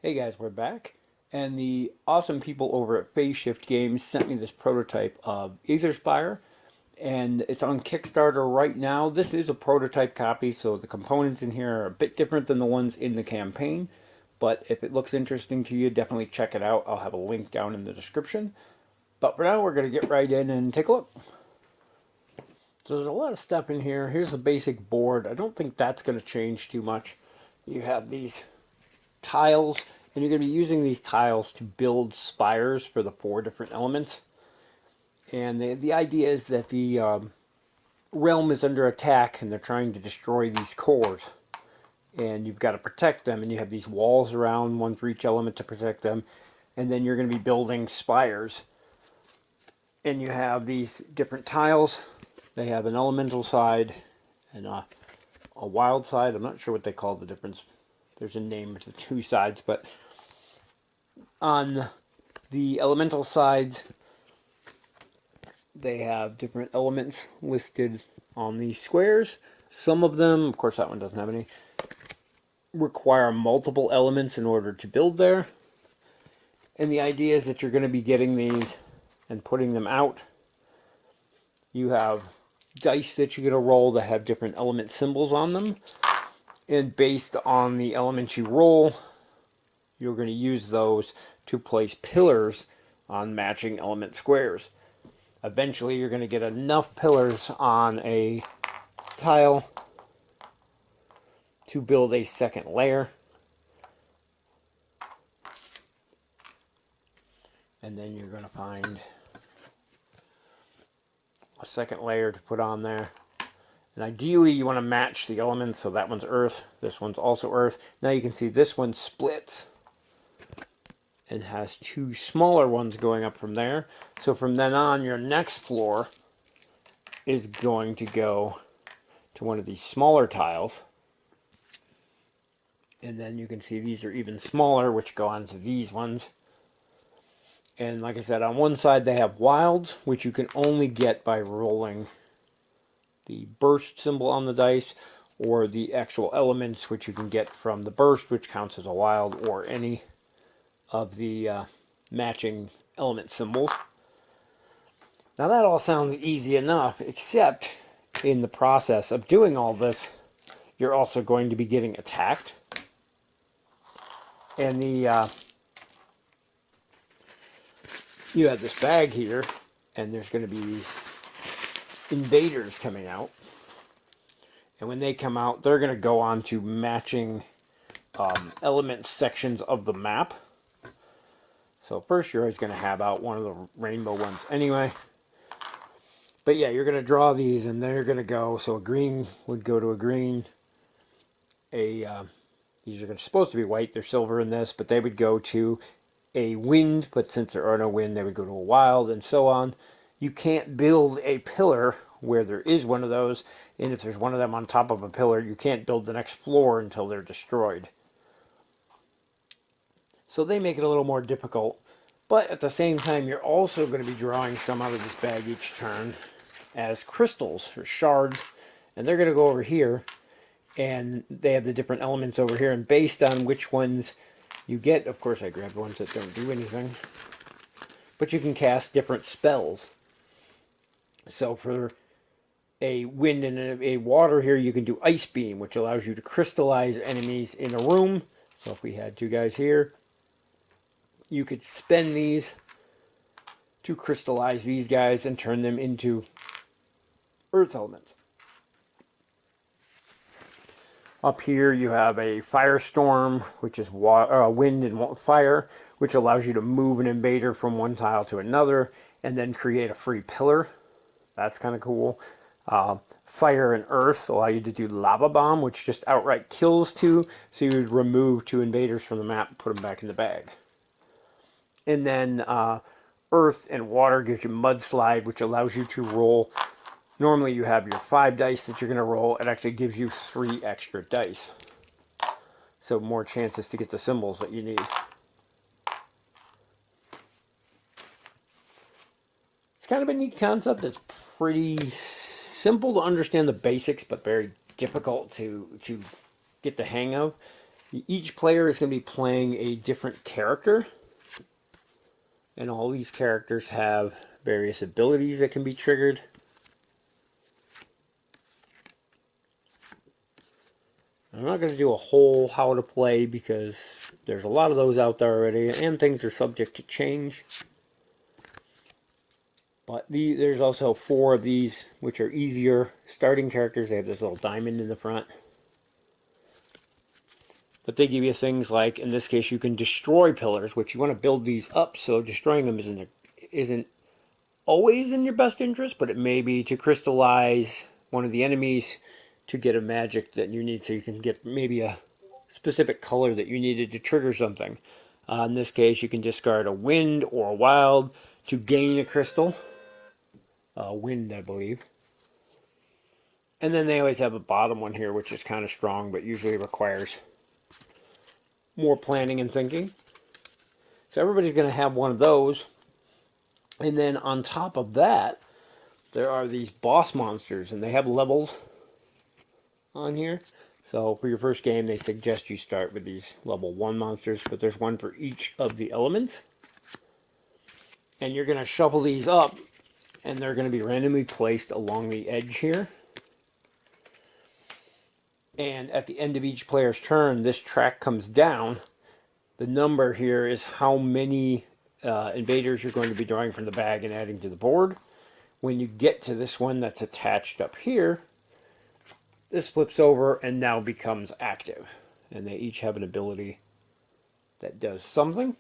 Hey guys, we're back, and the awesome people over at Phase Shift Games sent me this prototype of Aetherspire, and it's on Kickstarter right now. This is a prototype copy, so the components in here are a bit different than the ones in the campaign, but if it looks interesting to you, definitely check it out. I'll have a link down in the description. But for now, we're going to get right in and take a look. So there's a lot of stuff in here. Here's the basic board. I don't think that's going to change too much. You have these tiles, and you're going to be using these tiles to build spires for the 4 different elements. And the idea is that the realm is under attack, and they're trying to destroy these cores. And you've got to protect them, and you have these walls around, one for each element to protect them. And then you're going to be building spires. And you have these different tiles. They have an elemental side and a wild side. I'm not sure what they call the difference. There's a name to the 2 sides, but on the elemental sides, they have different elements listed on these squares. Some of them, of course that one doesn't have any, require multiple elements in order to build there. And the idea is that you're going to be getting these and putting them out. You have dice that you're going to roll that have different element symbols on them. And based on the elements you roll, you're going to use those to place pillars on matching element squares. Eventually, you're going to get enough pillars on a tile to build a second layer. And then you're going to find a second layer to put on there. And ideally, you want to match the elements, so that one's earth, this one's also earth. Now you can see this one splits and has 2 smaller ones going up from there. So from then on, your next floor is going to go to one of these smaller tiles. And then you can see these are even smaller, which go on to these ones. And like I said, on one side they have wilds, which you can only get by rolling the burst symbol on the dice, or the actual elements, which you can get from the burst, which counts as a wild, or any of the matching element symbols. Now that all sounds easy enough, except in the process of doing all this, you're also going to be getting attacked. And the you have this bag here, and there's going to be these invaders coming out. And when they come out, they're going to go on to matching element sections of the map. So first you're always going to have out one of the rainbow ones anyway. But yeah, you're going to draw these, and they're going to go. So a green would go to a green. These are supposed to be white. They're silver in this, but they would go to a wind. But since there are no wind, they would go to a wild, and so on. You can't build a pillar where there is one of those, and if there's one of them on top of a pillar, you can't build the next floor until they're destroyed. So they make it a little more difficult, but at the same time, you're also going to be drawing some out of this bag each turn as crystals or shards, and they're going to go over here, and they have the different elements over here, and based on which ones you get, of course I grabbed ones that don't do anything, but you can cast different spells. So for a wind and a water here, you can do Ice Beam, which allows you to crystallize enemies in a room. So if we had 2 guys here, you could spend these to crystallize these guys and turn them into earth elements. Up here you have a firestorm, which is wind and fire, which allows you to move an invader from one tile to another and then create a free pillar. That's kind of cool. Fire and earth allow you to do lava bomb, which just outright kills 2. So you would remove 2 invaders from the map and put them back in the bag. And then earth and water gives you mudslide, which allows you to roll. Normally you have your 5 dice that you're going to roll. It actually gives you 3 extra dice. So more chances to get the symbols that you need. It's kind of a neat concept. It's pretty simple to understand the basics, but very difficult to get the hang of. Each player is going to be playing a different character, and all these characters have various abilities that can be triggered. I'm not going to do a whole how to play because there's a lot of those out there already, and things are subject to change. But there's also 4 of these, which are easier starting characters. They have this little diamond in the front. But they give you things like, in this case, you can destroy pillars, which you want to build these up, so destroying them isn't always in your best interest, but it may be to crystallize one of the enemies to get a magic that you need, so you can get maybe a specific color that you needed to trigger something. In this case, you can discard a wind or a wild to gain a crystal. Wind, I believe. And then they always have a bottom one here, which is kind of strong, but usually requires more planning and thinking. So everybody's going to have one of those. And then on top of that, there are these boss monsters, and they have levels on here. So for your first game, they suggest you start with these level 1 monsters, but there's one for each of the elements. And you're going to shuffle these up, and they're going to be randomly placed along the edge here. And at the end of each player's turn, this track comes down. The number here is how many invaders you're going to be drawing from the bag and adding to the board. When you get to this one that's attached up here, this flips over and now becomes active. And they each have an ability that does something.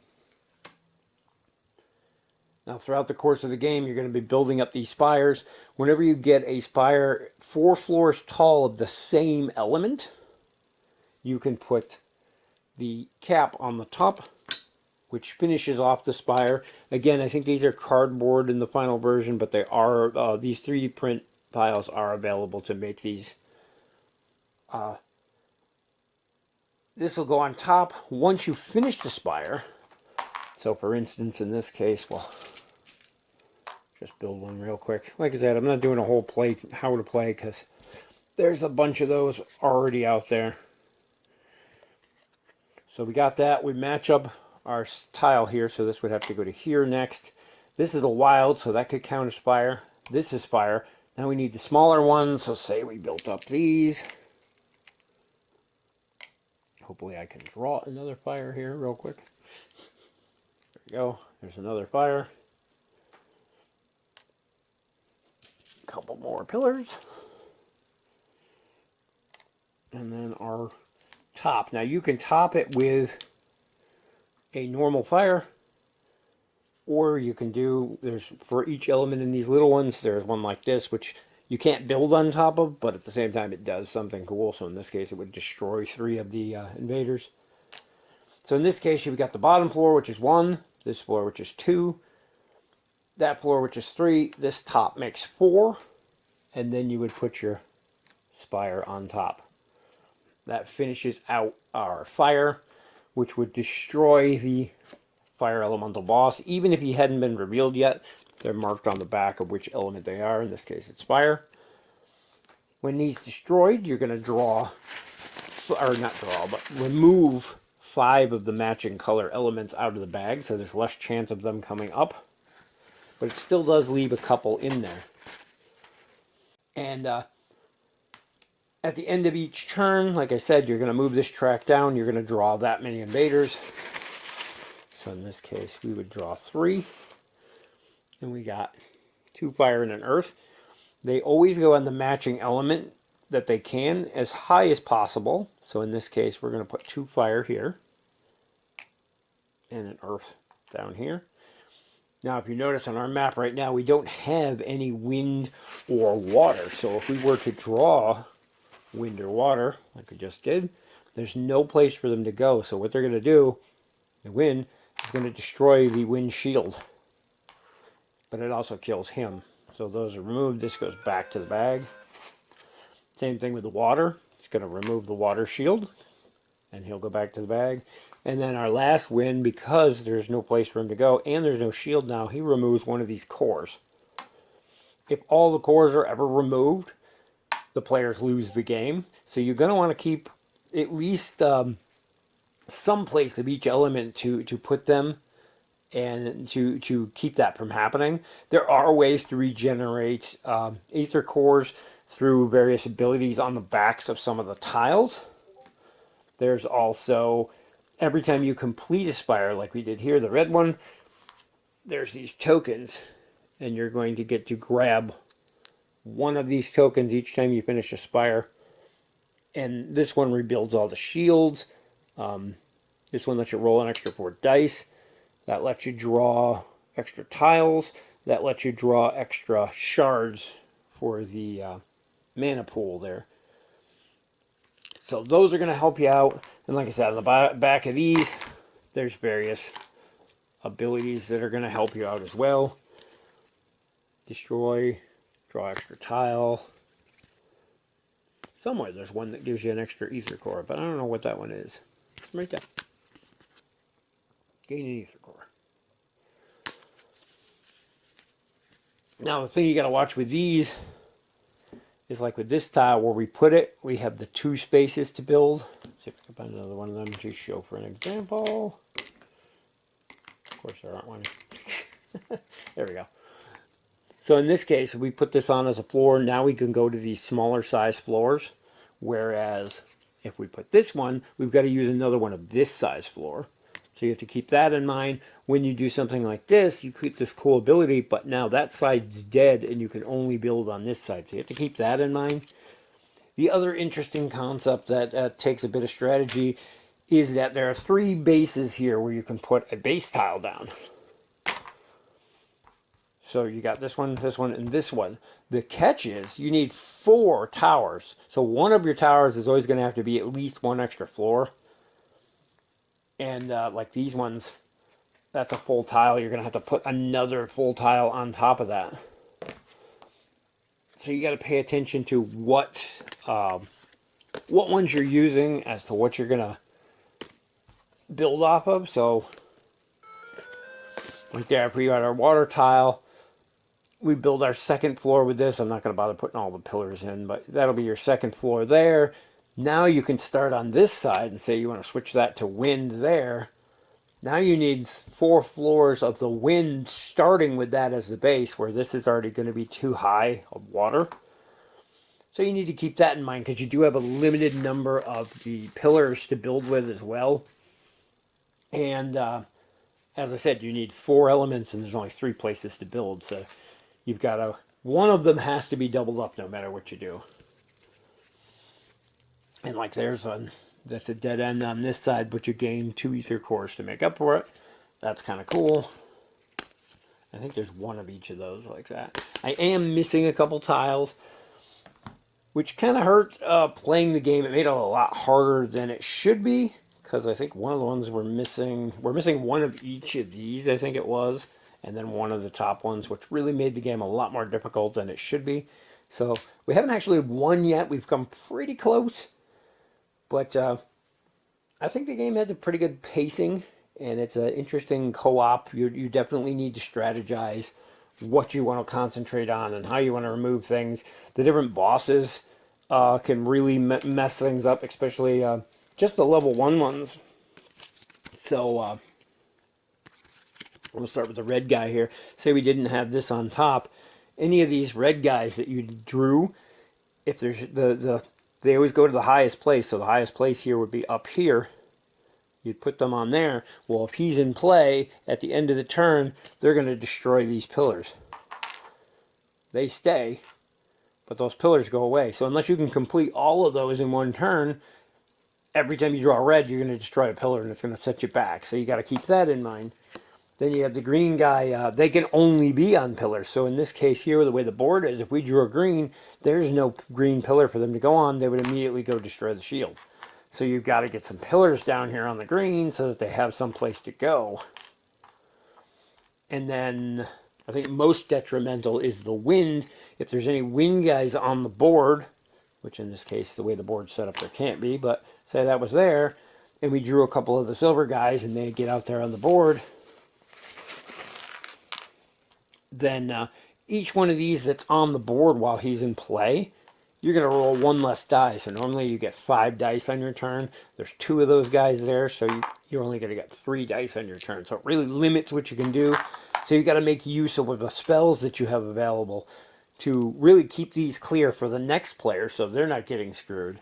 Now, throughout the course of the game, you're going to be building up these spires. Whenever you get a spire 4 floors tall of the same element, you can put the cap on the top, which finishes off the spire. Again, I think these are cardboard in the final version, but they are these 3D print files are available to make these. This will go on top once you finish the spire. So, for instance, in this case, well, just build one real quick. Like I said, I'm not doing a whole play how to play because there's a bunch of those already out there. So we got that. We match up our tile here, so this would have to go to here next. This is a wild, so that could count as spire. This is spire. Now we need the smaller ones, so say we built up these. Hopefully I can draw another fire here real quick. There we go. There's another fire. Couple more pillars, and then our top. Now you can top it with a normal fire, or you can do, there's for each element in these little ones, there's one like this which you can't build on top of, but at the same time it does something cool. So in this case it would destroy 3 of the invaders. So in this case you've got the bottom floor, which is 1, this floor, which is 2, that floor, which is 3, this top makes 4, and then you would put your spire on top. That finishes out our fire, which would destroy the fire elemental boss. Even if he hadn't been revealed yet, they're marked on the back of which element they are. In this case, it's fire. When he's destroyed, you're going to draw, or not draw, but remove 5 of the matching color elements out of the bag, so there's less chance of them coming up. But it still does leave a couple in there. And at the end of each turn, like I said, you're going to move this track down. You're going to draw that many invaders. So in this case, we would draw 3. And we got 2 fire and an earth. They always go on the matching element that they can as high as possible. So in this case, we're going to put 2 fire here and an earth down here. Now, if you notice on our map right now, we don't have any wind or water. So if we were to draw wind or water, like we just did, there's no place for them to go. So what they're going to do, the wind, is going to destroy the wind shield. But it also kills him. So those are removed. This goes back to the bag. Same thing with the water. It's going to remove the water shield, and he'll go back to the bag. And then our last wind, because there's no place for him to go, and there's no shield now, he removes one of these cores. If all the cores are ever removed, the players lose the game. So you're going to want to keep at least some place of each element to put them and to keep that from happening. There are ways to regenerate ether cores through various abilities on the backs of some of the tiles. There's also, every time you complete a spire, like we did here, the red one, there's these tokens, and you're going to get to grab one of these tokens each time you finish a spire. And this one rebuilds all the shields. This one lets you roll an extra 4 dice. That lets you draw extra tiles. That lets you draw extra shards for the mana pool there. So those are going to help you out. And like I said, on the back of these, there's various abilities that are going to help you out as well. Destroy, draw extra tile. Somewhere there's one that gives you an extra ether core, but I don't know what that one is. Right there. Gain an ether core. Now the thing you got to watch with these is like with this tile where we put it, we have the 2 spaces to build. Let's see if I can find another one of them to show for an example. Of course there aren't one. There we go. So in this case, we put this on as a floor. Now we can go to these smaller size floors. Whereas if we put this one, we've got to use another one of this size floor. So you have to keep that in mind. When you do something like this, you keep this cool ability, but now that side's dead and you can only build on this side. So you have to keep that in mind. The other interesting concept that takes a bit of strategy is that there are 3 bases here where you can put a base tile down. So you got this one, and this one. The catch is you need 4 towers. So one of your towers is always going to have to be at least 1 extra floor. And like these ones, that's a full tile. You're going to have to put another full tile on top of that. So you got to pay attention to what ones you're using as to what you're going to build off of. So like there, we got our water tile. We build our second floor with this. I'm not going to bother putting all the pillars in, but that'll be your second floor there. Now you can start on this side and say you want to switch that to wind there. Now you need 4 floors of the wind starting with that as the base, where this is already going to be too high of water. So you need to keep that in mind because you do have a limited number of the pillars to build with as well. And as I said, you need 4 elements and there's only 3 places to build. So you've got to, one of them has to be doubled up no matter what you do. And like there's one that's a dead end on this side, but you gain 2 ether cores to make up for it. That's kind of cool. I think there's one of each of those like that. I am missing a couple tiles, which kind of hurt playing the game. It made it a lot harder than it should be, because I think one of the ones we're missing one of each of these, I think it was, and then one of the top ones, which really made the game a lot more difficult than it should be. So we haven't actually won yet. We've come pretty close. But I think the game has a pretty good pacing, and it's an interesting co-op. You definitely need to strategize what you want to concentrate on and how you want to remove things. The different bosses can really mess things up, especially just the level 1 ones. So we'll start with the red guy here. Say we didn't have this on top. Any of these red guys that you drew, if there's they always go to the highest place. So the highest place here would be up here. You'd put them on there. Well, if he's in play at the end of the turn, they're going to destroy these pillars. They stay, but those pillars go away. So unless you can complete all of those in one turn, every time you draw red, you're going to destroy a pillar and it's going to set you back. So you got to keep that in mind. Then you have the green guy. They can only be on pillars. So in this case here, the way the board is, if we drew a green, there's no green pillar for them to go on. They would immediately go destroy the shield. So you've got to get some pillars down here on the green so that they have some place to go. And then I think most detrimental is the wind. If there's any wind guys on the board, which in this case, the way the board's set up, there can't be, but say that was there, and we drew a couple of the silver guys and they get out there on the board, then each one of these that's on the board while he's in play, you're going to roll one less die. So normally you get 5 dice on your turn. There's 2 of those guys there, so you're only going to get 3 dice on your turn. So it really limits what you can do. So you got to make use of the spells that you have available to really keep these clear for the next player so they're not getting screwed.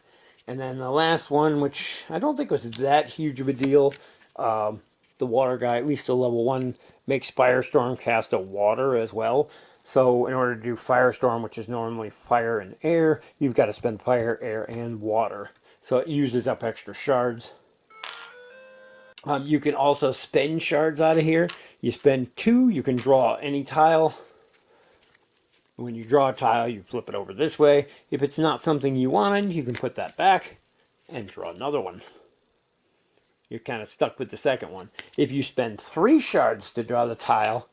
And then the last one, which I don't think was that huge of a deal, the water guy, at least a level 1, makes Firestorm cast a water as well. So in order to do Firestorm, which is normally fire and air, you've got to spend fire, air, and water. So it uses up extra shards. You can also spend shards out of here. You spend 2, you can draw any tile. When you draw a tile, you flip it over this way. If it's not something you wanted, you can put that back and draw another one. You're kind of stuck with the second one. If you spend 3 shards to draw the tile,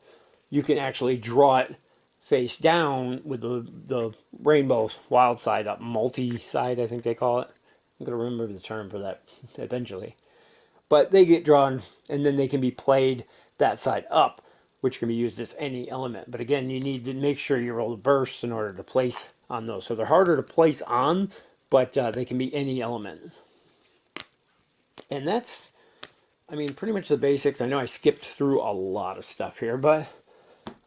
you can actually draw it face down with the rainbow wild side up, multi-side, I think they call it. I'm going to remember the term for that eventually. But they get drawn, and then they can be played that side up, which can be used as any element. But again, you need to make sure you roll the bursts in order to place on those. So they're harder to place on, but they can be any element. And that's, I mean, pretty much the basics. I know I skipped through a lot of stuff here, but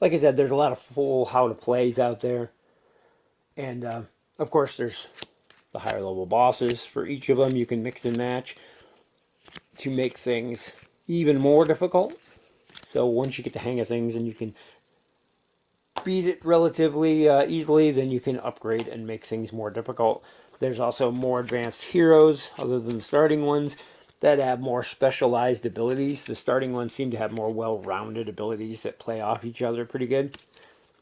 like I said, there's a lot of full how to plays out there. And of course, there's the higher level bosses for each of them. You can mix and match to make things even more difficult. So once you get the hang of things and you can beat it relatively easily, then you can upgrade and make things more difficult. There's also more advanced heroes other than the starting ones that have more specialized abilities. The starting ones seem to have more well-rounded abilities that play off each other pretty good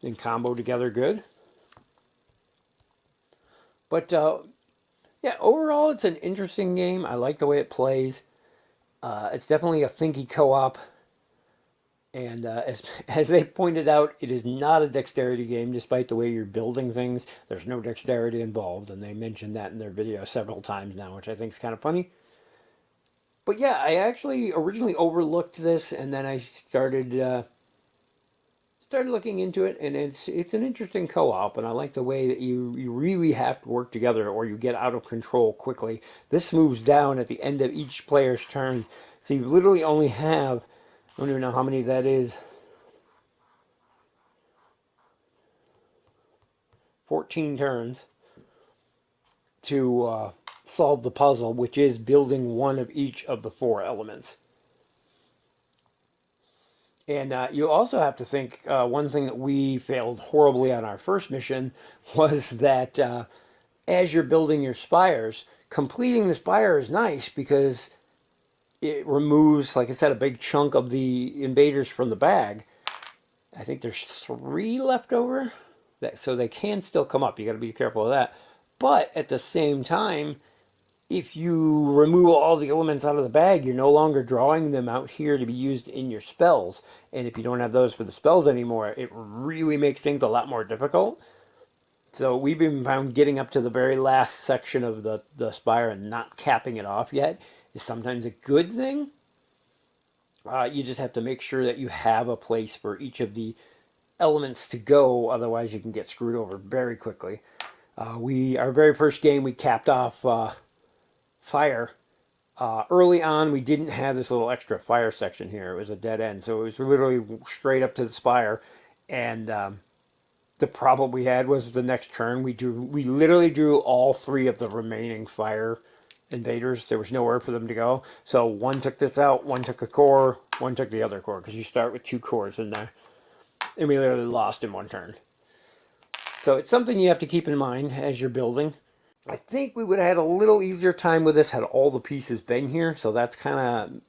and combo together good. But yeah, overall it's an interesting game. I like the way it plays. It's definitely a thinky co-op. And as they pointed out, it is not a dexterity game, despite the way you're building things. There's no dexterity involved, and they mentioned that in their video several times now, which I think is kind of funny. But yeah, I actually originally overlooked this, and then I started looking into it, and it's an interesting co-op, and I like the way that you really have to work together, or you get out of control quickly. This moves down at the end of each player's turn, so you literally only have, I don't even know how many that is, 14 turns to solve the puzzle, which is building one of each of the 4 elements. And you also have to think, one thing that we failed horribly on our first mission was that as you're building your spires, completing the spire is nice because it removes, like I said, a big chunk of the invaders from the bag. I think there's 3 left over, so they can still come up. You got to be careful of that. But at the same time, if you remove all the elements out of the bag, you're no longer drawing them out here to be used in your spells. And if you don't have those for the spells anymore, it really makes things a lot more difficult. So we've been found getting up to the very last section of the spire and not capping it off yet is sometimes a good thing. You just have to make sure that you have a place for each of the elements to go, otherwise you can get screwed over very quickly. Our very first game, we capped off fire. Early on, we didn't have this little extra fire section here. It was a dead end, so it was literally straight up to the spire. And the problem we had was the next turn, we literally drew all 3 of the remaining fire invaders. There was nowhere for them to go. So one took this out, one took a core, one took the other core, because you start with 2 cores in there. And we literally lost in one turn. So it's something you have to keep in mind as you're building. I think we would have had a little easier time with this had all the pieces been here. So that's kind of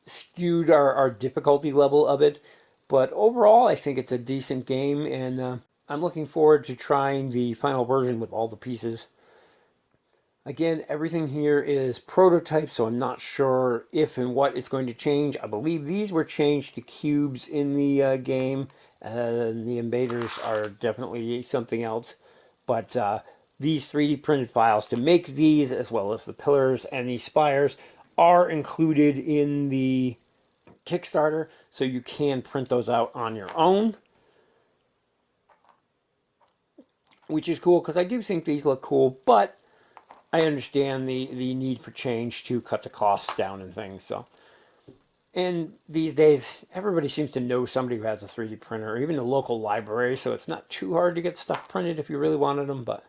skewed our difficulty level of it. But overall, I think it's a decent game. And I'm looking forward to trying the final version with all the pieces. Again, everything here is prototype, so I'm not sure if and what is going to change. I believe these were changed to cubes in the game. The invaders are definitely something else. But these 3D printed files to make these, as well as the pillars and the spires, are included in the Kickstarter, so you can print those out on your own. which is cool because I do think these look cool, but I understand the need for change to cut the costs down and things. So, and these days, everybody seems to know somebody who has a 3D printer, or even the local library, so it's not too hard to get stuff printed if you really wanted them. But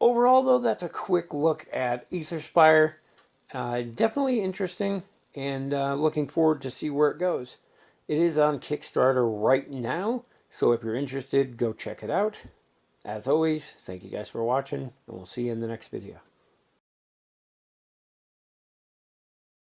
overall, though, that's a quick look at Aetherspire. Definitely interesting, and looking forward to see where it goes. It is on Kickstarter right now, so if you're interested, go check it out. As always, thank you guys for watching, and we'll see you in the next video.